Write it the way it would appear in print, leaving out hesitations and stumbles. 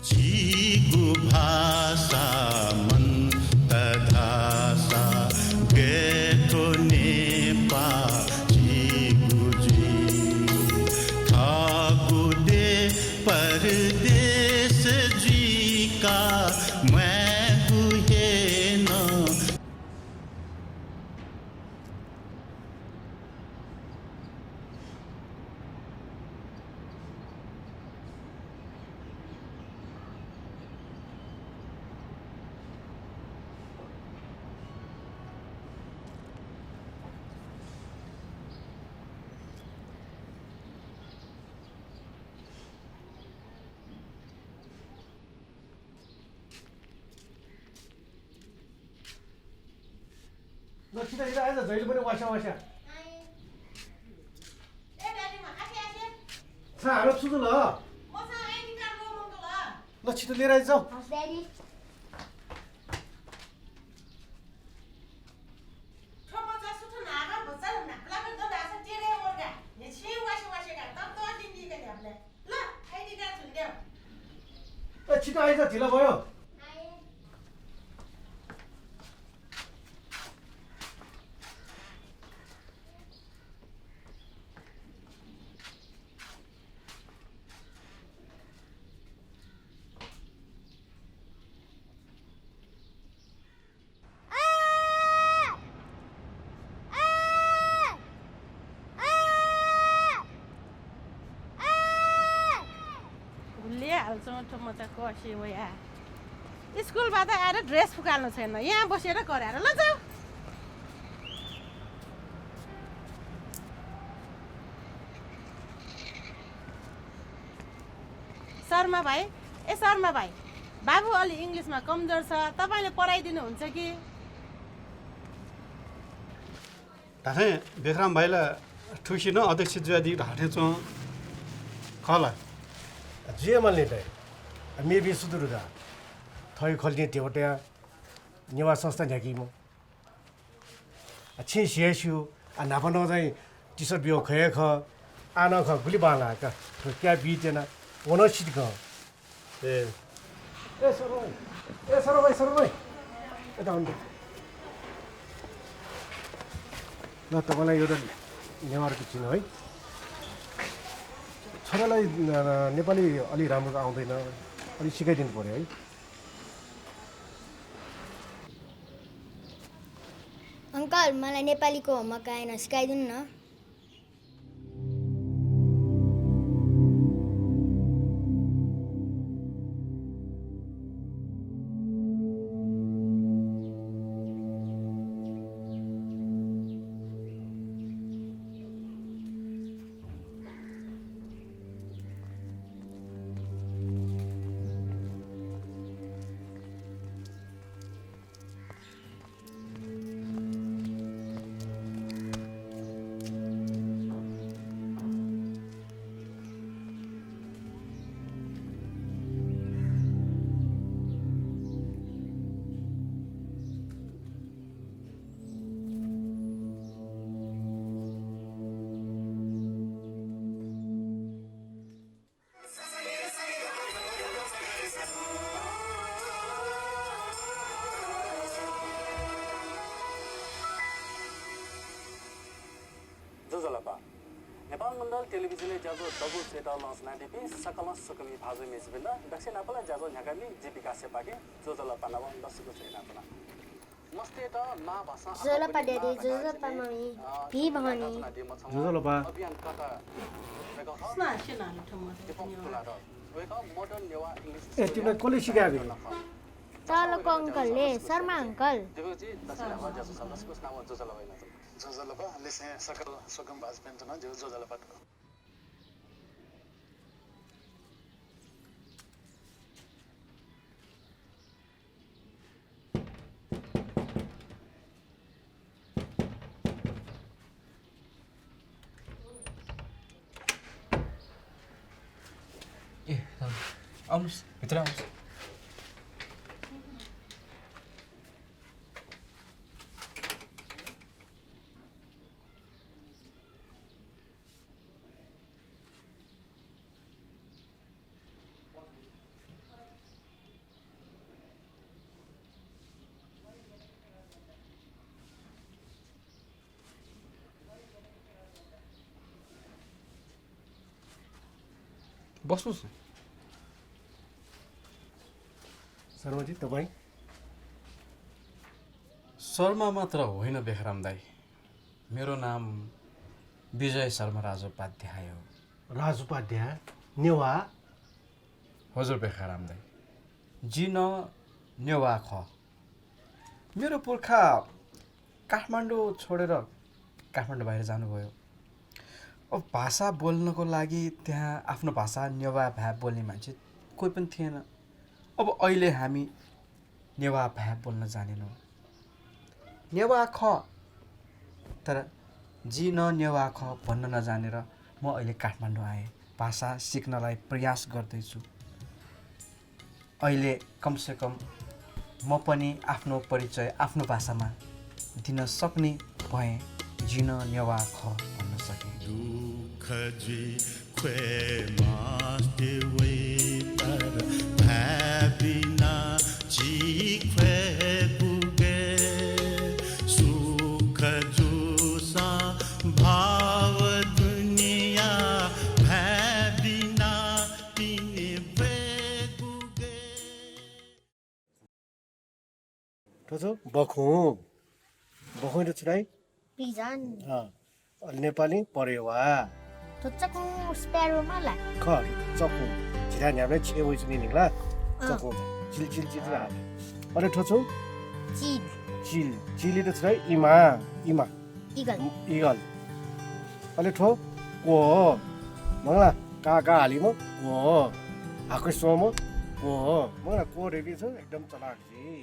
जीगु भाषा मन तधासा गेठो नेपा जीगु जी ठाकु दे परदेश जी का मैं गुहे न ल छिटो छिटो आइज जहिले पनि वास्या वास्या हालो सुझु ल ल छिटो लिएर आइज जाऊ छिटो आइज ढिलो भयो स्कुलबाट आएर ड्रेस फुकाल्नु छैन यहाँ बसेर कराएर ल जाऊ शर्मा भाइ शर्मा भाइ बाबु अलि इङ्ग्लिसमा कमजोर छ तपाईले पढाइदिनु हुन्छ कि ताथे बेखराम भाइलाई ठुसिन अध्यक्ष ज्यादी ढाटे छ खला जे मनले त मे बि सुदुरुगा थै खल्ने टेवट्या नेवा संस्था न्याकी म छि सिएसु आ नापन चाहिँ टी सर्ट बियो खय ख आना ख गुली बाला का क्या बितेन ओनो छिट ग ए सरो भाइ यता आउनु ल तपाईँलाई एउटा नेवारको चिनो है छोरालाई नेपाली अलि राम्रो आउँदैन अलि सिकाइदिनु पर्यो है अङ्कल मलाई नेपालीको होमवर्क आएन सिकाइदिनु न नेपाल मण्डल टेलिभिजनले जाजो डबल सेटा लन्च नाटिपी सकल सुकमी भाजो मेजबिन्दा दक्षिण आपला जाजो न्यागामी जीविका सेपाके जोजला पानावा दसको छैन अपना मस्तेटा मा भाषा जोजला पाडेरी जोजला पामामी भी भनी जोजला पा अभियान कथा स्नासिनाले ठम्म दिपक खुलाड वेका मोडर्न नेवा इंग्लिश ए तिमीलाई कसले सिकाएको तलको अङ्कलले शर्मा अङ्कल दिपकजी दक्षिण आपला जाजो सदस्यको नाम जोजला होइन जोजलपा लेसे सकल सुकम भाज पेन्टन जोजलपा ए आउनुस् भित्र आउनुस् बस्नुहोस् न शर्माजी तपाईँ शर्मा मात्र होइन बेखराम दाई मेरो नाम विजय शर्मा राजोपाध्याय हो राजोपाध्याय नेवा हजुर बेखराम दाई जिन नेवा ख मेरो पुर्खा काठमाडौँ छोडेर काठमाडौँ बाहिर जानुभयो अब भाषा बोल्नको लागि त्यहाँ आफ्नो भाषा नेवा भ्या बोल्ने मान्छे कोही पनि थिएन अब अहिले हामी नेवा भ्या बोल्न जानेनौँ नेवा ख तर जी न नेवा ख भन्न नजानेर म अहिले काठमाडौँ आएँ भाषा सिक्नलाई प्रयास गर्दैछु अहिले कमसेकम म पनि आफ्नो परिचय आफ्नो भाषामा दिन सक्ने भएँ जिन नेवा ख भन्न सकेँ दुःख जी ख्वे मास्ते वे तर भाबिना जी ख्वे पुगे सुख जुसा भाव दुनिया भाबिना तिनी वे पुगे ठोचो बखुँ बखुँ त छुराई Pizan. नेपाली परेवा Totsaku spare mala. ख चक्कु छिरा न्याम्ले छेउ सुनि निक्ला चक्कु चिल चिल चिल हाल अरे ठोचो Chid. चिल चिली त छुराई इमा इमा Eagle. इगल अले ठो को मंगला का हाली म को आको सोम को मंगला को रेडी छ एकदम चलाक जी